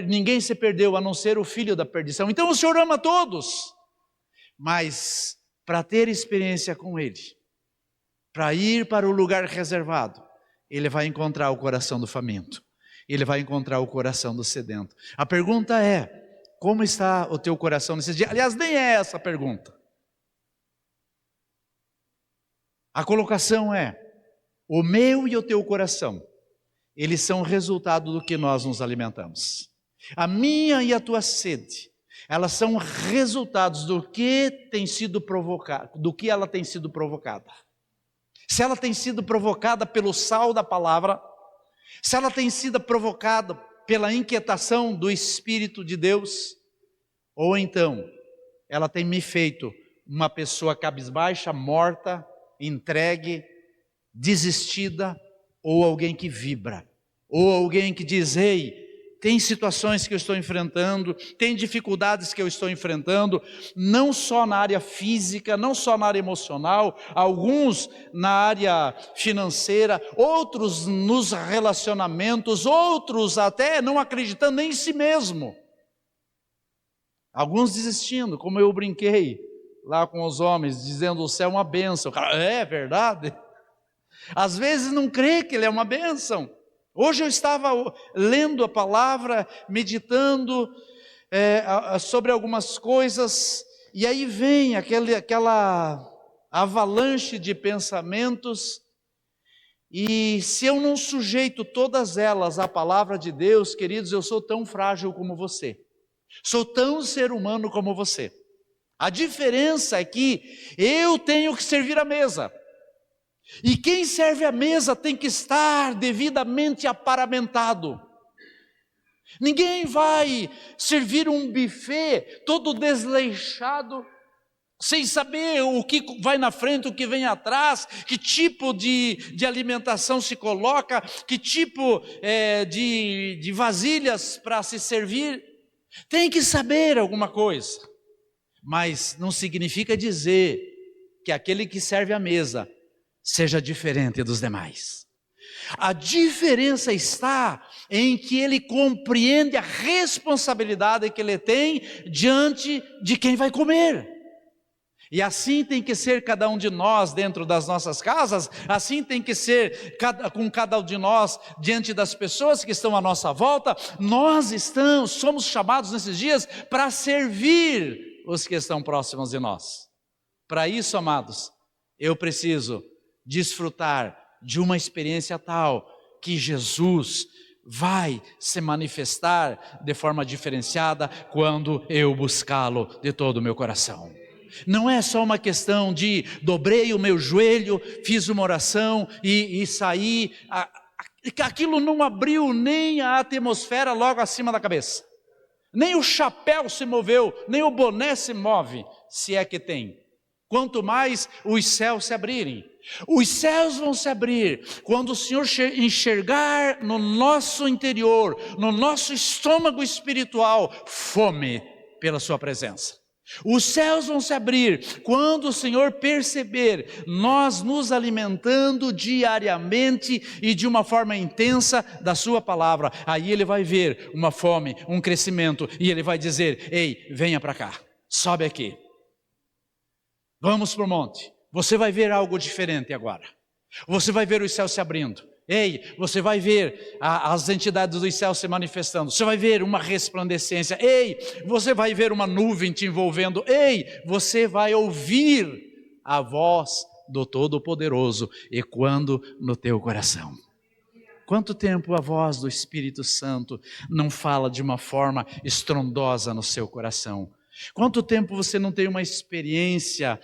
ninguém se perdeu, a não ser o filho da perdição. Então o Senhor ama todos, mas para ter experiência com Ele, para ir para o lugar reservado, Ele vai encontrar o coração do faminto, Ele vai encontrar o coração do sedento. A pergunta é, como está o teu coração nesses dias? Aliás, nem é essa a pergunta. A colocação é, o meu e o teu coração, eles são resultado do que nós nos alimentamos. A minha e a tua sede, elas são resultados do que tem sido provocado, do que ela tem sido provocada. Se ela tem sido provocada pelo sal da palavra, se ela tem sido provocada pela inquietação do Espírito de Deus, ou então ela tem me feito uma pessoa cabisbaixa, morta, entregue, desistida, ou alguém que vibra, ou alguém que diz, ei, tem situações que eu estou enfrentando, tem dificuldades que eu estou enfrentando, não só na área física, não só na área emocional, alguns na área financeira, outros nos relacionamentos, outros até não acreditando nem em si mesmo. Alguns desistindo, como eu brinquei lá com os homens, dizendo o céu é uma bênção. O cara, é verdade? Às vezes não crê que ele é uma bênção. Hoje eu estava lendo a palavra, meditando sobre algumas coisas, e aí vem aquela avalanche de pensamentos, e se eu não sujeito todas elas à palavra de Deus, queridos, eu sou tão frágil como você, sou tão ser humano como você. A diferença é que eu tenho que servir a mesa, e quem serve a mesa tem que estar devidamente aparamentado. Ninguém vai servir um buffet todo desleixado, sem saber o que vai na frente, o que vem atrás, que tipo de alimentação se coloca, que tipo de vasilhas para se servir. Tem que saber alguma coisa, mas não significa dizer que aquele que serve a mesa seja diferente dos demais. A diferença está em que ele compreende a responsabilidade que ele tem diante de quem vai comer. E assim tem que ser cada um de nós dentro das nossas casas, assim tem que ser com cada um de nós diante das pessoas que estão à nossa volta. Nós somos chamados nesses dias para servir os que estão próximos de nós. Para isso, amados, eu preciso desfrutar de uma experiência tal que Jesus vai se manifestar de forma diferenciada quando eu buscá-lo de todo o meu coração. Não é só uma questão de dobrei o meu joelho, fiz uma oração e saí. Aquilo não abriu nem a atmosfera logo acima da cabeça. Nem o chapéu se moveu, nem o boné se move, se é que tem. Quanto mais os céus se abrirem. Os céus vão se abrir quando o Senhor enxergar no nosso interior, no nosso estômago espiritual, fome pela sua presença. Os céus vão se abrir quando o Senhor perceber nós nos alimentando diariamente e de uma forma intensa da sua palavra. Aí Ele vai ver uma fome, um crescimento, e Ele vai dizer: ei, venha para cá, sobe aqui, vamos para o monte. Você vai ver algo diferente agora. Você vai ver os céus se abrindo. Ei, você vai ver as entidades dos céus se manifestando. Você vai ver uma resplandecência. Ei, você vai ver uma nuvem te envolvendo. Ei, você vai ouvir a voz do Todo-Poderoso ecoando no teu coração. Quanto tempo a voz do Espírito Santo não fala de uma forma estrondosa no seu coração? Quanto tempo você não tem uma experiência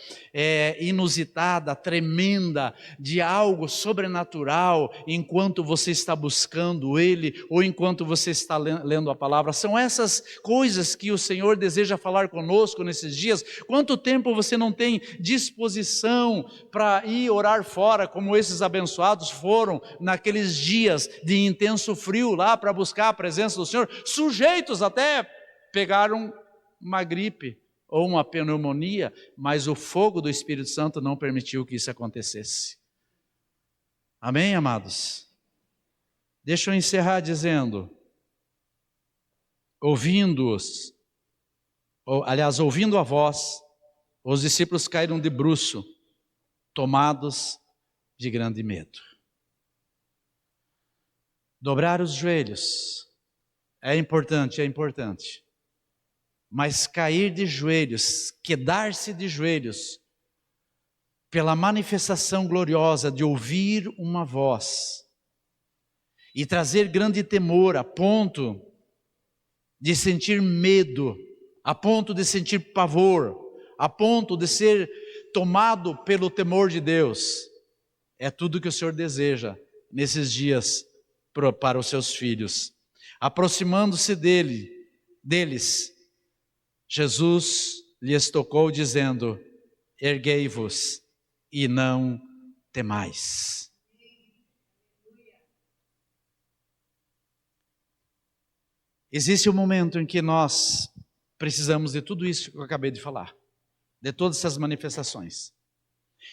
inusitada, tremenda, de algo sobrenatural, enquanto você está buscando Ele, ou enquanto você está lendo a palavra? São essas coisas que o Senhor deseja falar conosco nesses dias. Quanto tempo você não tem disposição para ir orar fora, como esses abençoados foram naqueles dias de intenso frio lá para buscar a presença do Senhor, sujeitos até pegaram uma gripe ou uma pneumonia, mas o fogo do Espírito Santo não permitiu que isso acontecesse. Amém, amados? Deixa eu encerrar dizendo, ouvindo a voz, os discípulos caíram de bruço, tomados de grande medo. Dobrar os joelhos é importante. Mas cair de joelhos, quedar-se de joelhos, pela manifestação gloriosa de ouvir uma voz, e trazer grande temor a ponto de sentir medo, a ponto de sentir pavor, a ponto de ser tomado pelo temor de Deus, é tudo que o Senhor deseja nesses dias para os seus filhos. Aproximando-se deles, Jesus lhes tocou dizendo: erguei-vos e não temais. Existe um momento em que nós precisamos de tudo isso que eu acabei de falar, de todas essas manifestações.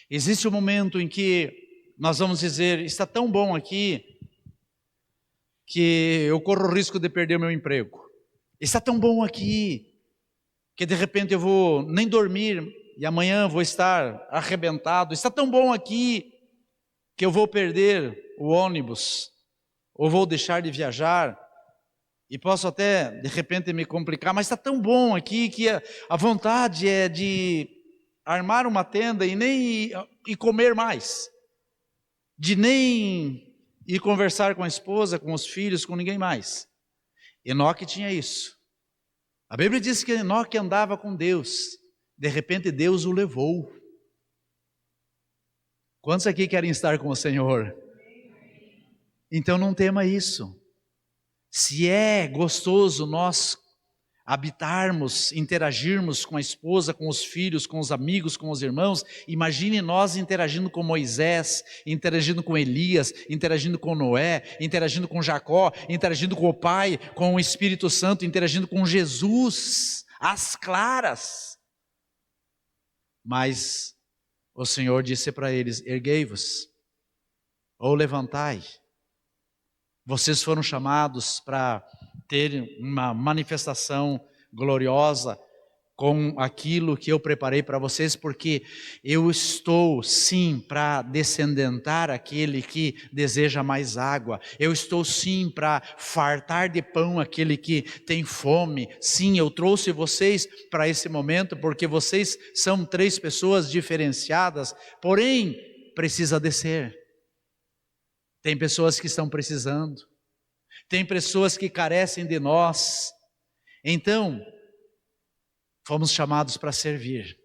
Existe um momento em que nós vamos dizer, está tão bom aqui, que eu corro o risco de perder o meu emprego. Está tão bom aqui, que de repente eu vou nem dormir, e amanhã vou estar arrebentado. Está tão bom aqui, que eu vou perder o ônibus, ou vou deixar de viajar, e posso até de repente me complicar, mas está tão bom aqui, que a vontade é de armar uma tenda e comer mais, de nem ir conversar com a esposa, com os filhos, com ninguém mais. Enoque tinha isso. A Bíblia diz que Enoque andava com Deus, de repente Deus o levou. Quantos aqui querem estar com o Senhor? Então não tema isso. Se é gostoso nós habitarmos, interagirmos com a esposa, com os filhos, com os amigos, com os irmãos, imagine nós interagindo com Moisés, interagindo com Elias, interagindo com Noé, interagindo com Jacó, interagindo com o Pai, com o Espírito Santo, interagindo com Jesus, às claras. Mas o Senhor disse para eles: erguei-vos, ou levantai. Vocês foram chamados para ter uma manifestação gloriosa com aquilo que eu preparei para vocês, porque eu estou sim para descendentar aquele que deseja mais água, eu estou sim para fartar de pão aquele que tem fome. Sim, eu trouxe vocês para esse momento, porque vocês são 3 pessoas diferenciadas, porém precisa descer. Tem pessoas que estão precisando, tem pessoas que carecem de nós. Então, fomos chamados para servir.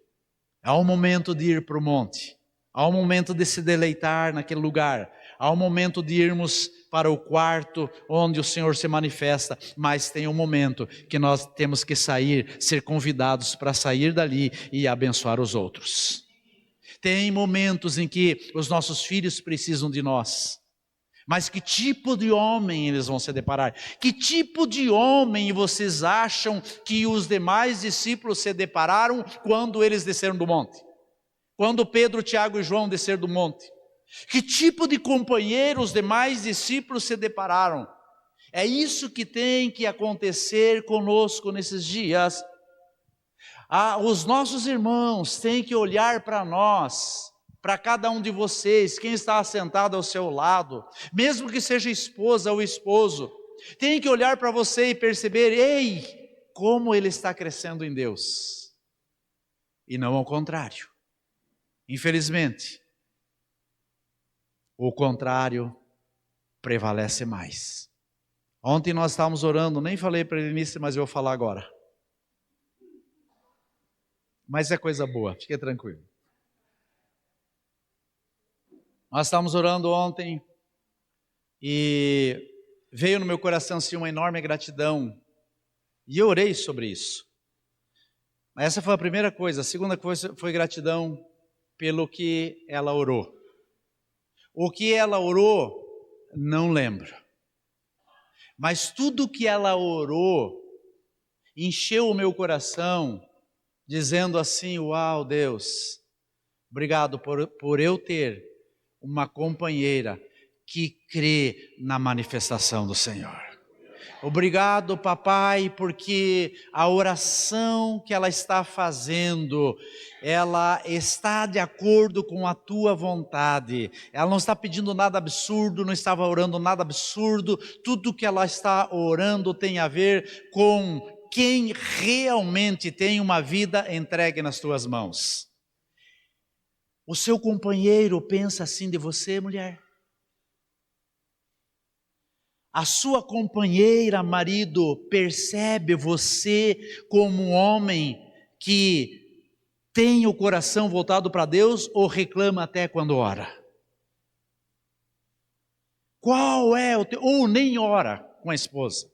Há um momento de ir para o monte, há um momento de se deleitar naquele lugar, há um momento de irmos para o quarto onde o Senhor se manifesta, mas tem um momento que nós temos que sair, ser convidados para sair dali e abençoar os outros. Tem momentos em que os nossos filhos precisam de nós. Mas que tipo de homem eles vão se deparar? Que tipo de homem vocês acham que os demais discípulos se depararam quando eles desceram do monte? Quando Pedro, Tiago e João desceram do monte? Que tipo de companheiro os demais discípulos se depararam? É isso que tem que acontecer conosco nesses dias. Os nossos irmãos têm que olhar para nós, para cada um de vocês, quem está sentado ao seu lado, mesmo que seja esposa ou esposo, tem que olhar para você e perceber: ei, como ele está crescendo em Deus, e não ao contrário. Infelizmente, o contrário prevalece mais. Ontem nós estávamos orando, nem falei para ele início, mas eu vou falar agora. Mas é coisa boa, fique tranquilo. Nós estávamos orando ontem e veio no meu coração assim uma enorme gratidão, e eu orei sobre isso. Mas essa foi a primeira coisa. A segunda coisa foi gratidão pelo que ela orou. O que ela orou, não lembro. Mas tudo que ela orou encheu o meu coração, dizendo assim: uau, Deus, obrigado por eu ter uma companheira que crê na manifestação do Senhor. Obrigado, papai, porque a oração que ela está fazendo, ela está de acordo com a tua vontade. Ela não está pedindo nada absurdo, não estava orando nada absurdo. Tudo que ela está orando tem a ver com quem realmente tem uma vida entregue nas tuas mãos. O seu companheiro pensa assim de você, mulher? A sua companheira, marido, percebe você como um homem que tem o coração voltado para Deus ou reclama até quando ora? Qual é o teu... Ou nem ora com a esposa.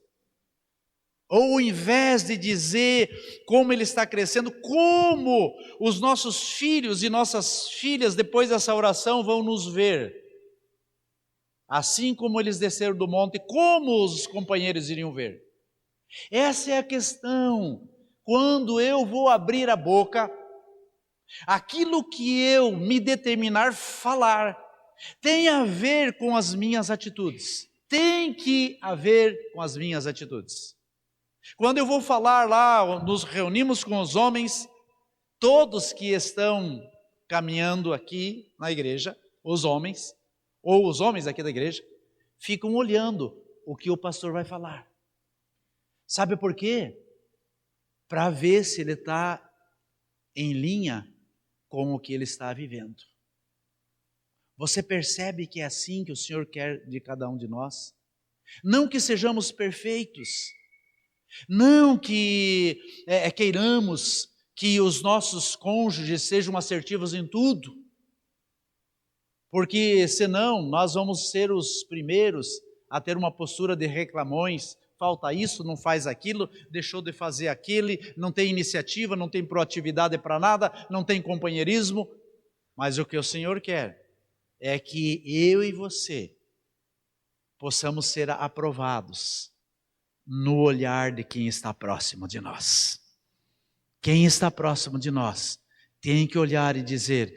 Ou ao invés de dizer como ele está crescendo, como os nossos filhos e nossas filhas depois dessa oração vão nos ver. Assim como eles desceram do monte, como os companheiros iriam ver? Essa é a questão. Quando eu vou abrir a boca, aquilo que eu me determinar falar tem a ver com as minhas atitudes. Tem que haver com as minhas atitudes. Quando eu vou falar lá, nos reunimos com os homens, todos que estão caminhando aqui na igreja, os homens, ou os homens aqui da igreja, ficam olhando o que o pastor vai falar. Sabe por quê? Para ver se ele está em linha com o que ele está vivendo. Você percebe que é assim que o Senhor quer de cada um de nós? Não que sejamos perfeitos, não que queiramos que os nossos cônjuges sejam assertivos em tudo, porque senão nós vamos ser os primeiros a ter uma postura de reclamões. Falta isso, não faz aquilo, deixou de fazer aquele, não tem iniciativa, não tem proatividade para nada, não tem companheirismo. Mas o que o Senhor quer é que eu e você possamos ser aprovados no olhar de quem está próximo de nós. Quem está próximo de nós tem que olhar e dizer: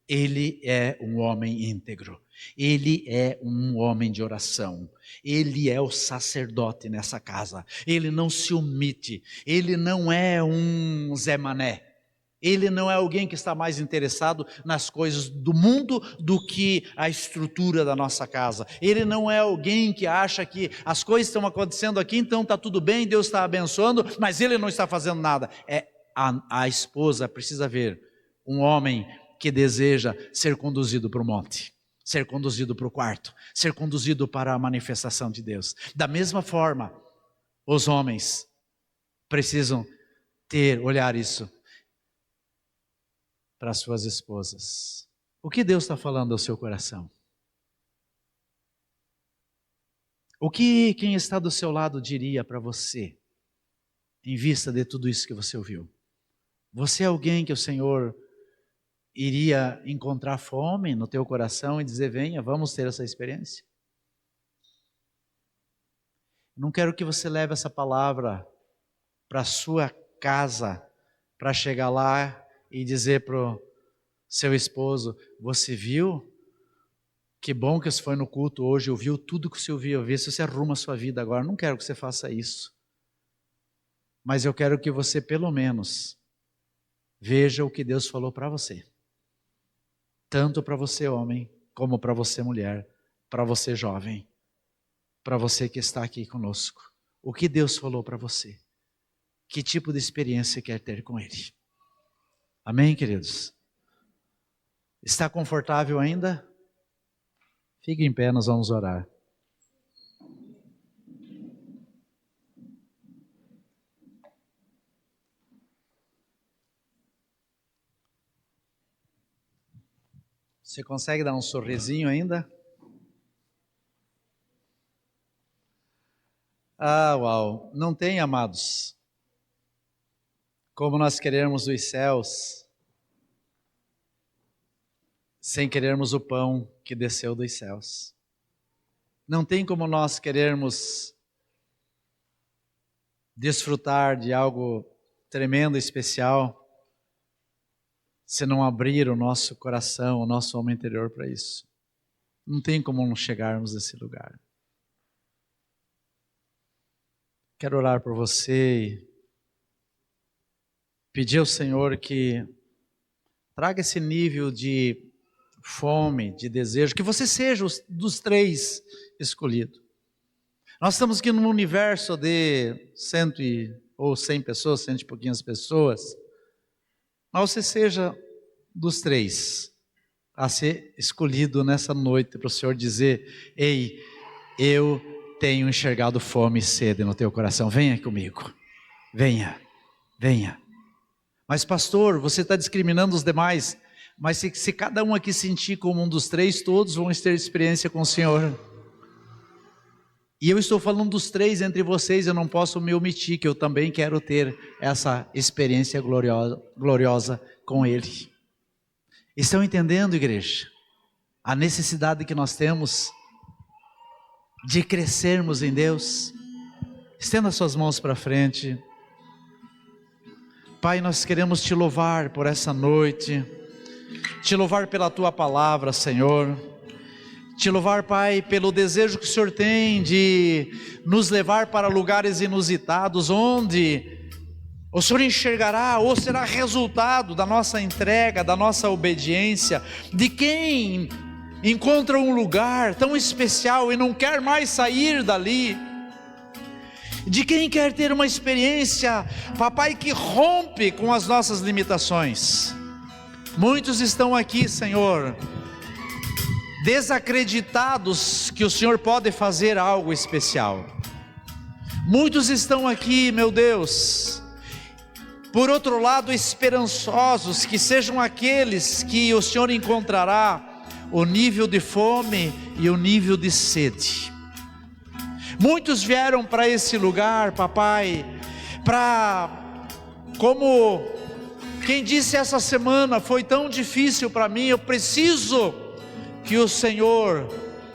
ele é um homem íntegro, ele é um homem de oração, ele é o sacerdote nessa casa, ele não se omite, ele não é um Zé Mané, ele não é alguém que está mais interessado nas coisas do mundo do que a estrutura da nossa casa. Ele não é alguém que acha que as coisas estão acontecendo aqui, então está tudo bem, Deus está abençoando, mas ele não está fazendo nada. A esposa precisa ver um homem que deseja ser conduzido para o monte, ser conduzido para o quarto, ser conduzido para a manifestação de Deus. Da mesma forma, os homens precisam olhar isso para as suas esposas. O que Deus está falando ao seu coração? O que quem está do seu lado diria para você, em vista de tudo isso que você ouviu? Você é alguém que o Senhor iria encontrar fome no teu coração e dizer: venha, vamos ter essa experiência? Não quero que você leve essa palavra para a sua casa, para chegar lá e dizer para o seu esposo: você viu? Que bom que você foi no culto hoje, ouviu tudo que você ouviu, vê se você arruma a sua vida agora. Não quero que você faça isso. Mas eu quero que você pelo menos veja o que Deus falou para você. Tanto para você homem, como para você mulher, para você jovem, para você que está aqui conosco. O que Deus falou para você? Que tipo de experiência quer ter com Ele? Amém, queridos? Está confortável ainda? Fique em pé, nós vamos orar. Você consegue dar um sorrisinho ainda? Ah, uau! Não tem, amados, como nós queremos os céus sem querermos o pão que desceu dos céus. Não tem como nós querermos desfrutar de algo tremendo, especial, se não abrir o nosso coração, o nosso homem interior para isso. Não tem como não chegarmos nesse lugar. Quero orar por você e pedir ao Senhor que traga esse nível de fome, de desejo, que você seja dos três escolhido. Nós estamos aqui num universo de 100 ou 100 pessoas, 100 e pouquinhas pessoas, mas você seja dos três a ser escolhido nessa noite para o Senhor dizer: ei, eu tenho enxergado fome e sede no teu coração, venha comigo, venha. Mas pastor, você está discriminando os demais. Mas se cada um aqui sentir como um dos três, todos vão ter experiência com o Senhor. E eu estou falando dos três entre vocês, eu não posso me omitir, que eu também quero ter essa experiência gloriosa com Ele. Estão entendendo, igreja? A necessidade que nós temos de crescermos em Deus. Estenda suas mãos para frente. Pai, nós queremos te louvar por essa noite, te louvar pela tua palavra, Senhor, te louvar, Pai, pelo desejo que o Senhor tem de nos levar para lugares inusitados, onde o Senhor enxergará ou será resultado da nossa entrega, da nossa obediência, de quem encontra um lugar tão especial e não quer mais sair dali, de quem quer ter uma experiência, papai, que rompe com as nossas limitações. Muitos estão aqui, Senhor, desacreditados que o Senhor pode fazer algo especial. Muitos estão aqui, meu Deus, por outro lado, esperançosos que sejam aqueles que o Senhor encontrará o nível de fome e o nível de sede. Muitos vieram para esse lugar, papai, como quem disse essa semana, foi tão difícil para mim, eu preciso que o Senhor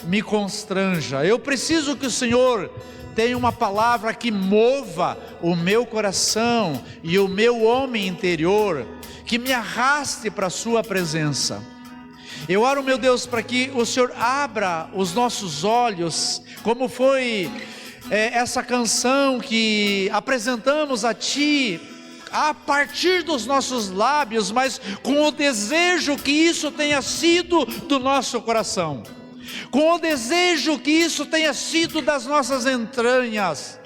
me constranja, eu preciso que o Senhor tenha uma palavra que mova o meu coração e o meu homem interior, que me arraste para a sua presença. Eu oro, meu Deus, para que o Senhor abra os nossos olhos, como foi essa canção que apresentamos a Ti, a partir dos nossos lábios, mas com o desejo que isso tenha sido do nosso coração, com o desejo que isso tenha sido das nossas entranhas.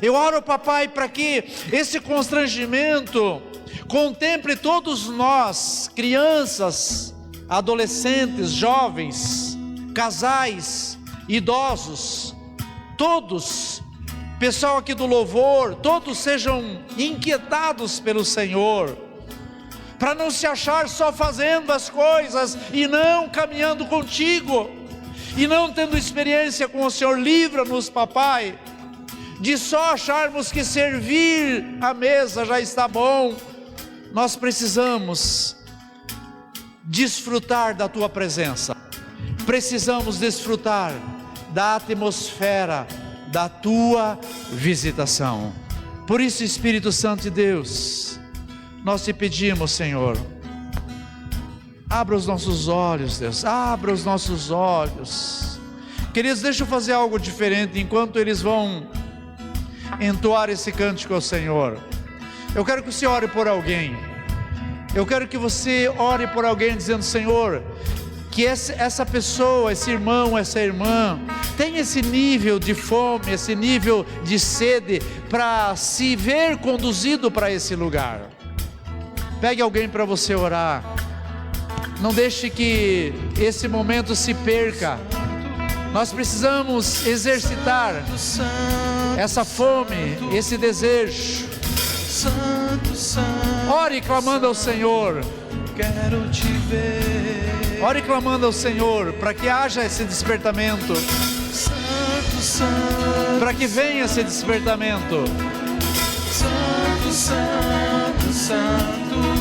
Eu oro, papai, para que esse constrangimento contemple todos nós, crianças, adolescentes, jovens, casais, idosos, todos, pessoal aqui do louvor, todos sejam inquietados pelo Senhor, para não se achar só fazendo as coisas e não caminhando contigo, e não tendo experiência com o Senhor. Livra-nos, papai, de só acharmos que servir a mesa já está bom. Nós precisamos desfrutar da tua presença, precisamos desfrutar da atmosfera da tua visitação. Por isso, Espírito Santo de Deus, nós te pedimos, Senhor, abra os nossos olhos, Deus, abra os nossos olhos. Queridos, deixa eu fazer algo diferente enquanto eles vão entoar esse cântico ao Senhor. Eu quero que você ore por alguém. Eu quero que você ore por alguém dizendo: Senhor, que essa pessoa, esse irmão, essa irmã, tem esse nível de fome, esse nível de sede, para se ver conduzido para esse lugar. Pegue alguém para você orar. Não deixe que esse momento se perca. Nós precisamos exercitar essa fome, esse desejo. Ore clamando ao Senhor.
Quero te ver.
Ore clamando ao Senhor para que haja esse despertamento,
Santo, Santo,
para que venha esse despertamento.
Santo, Santo, Santo.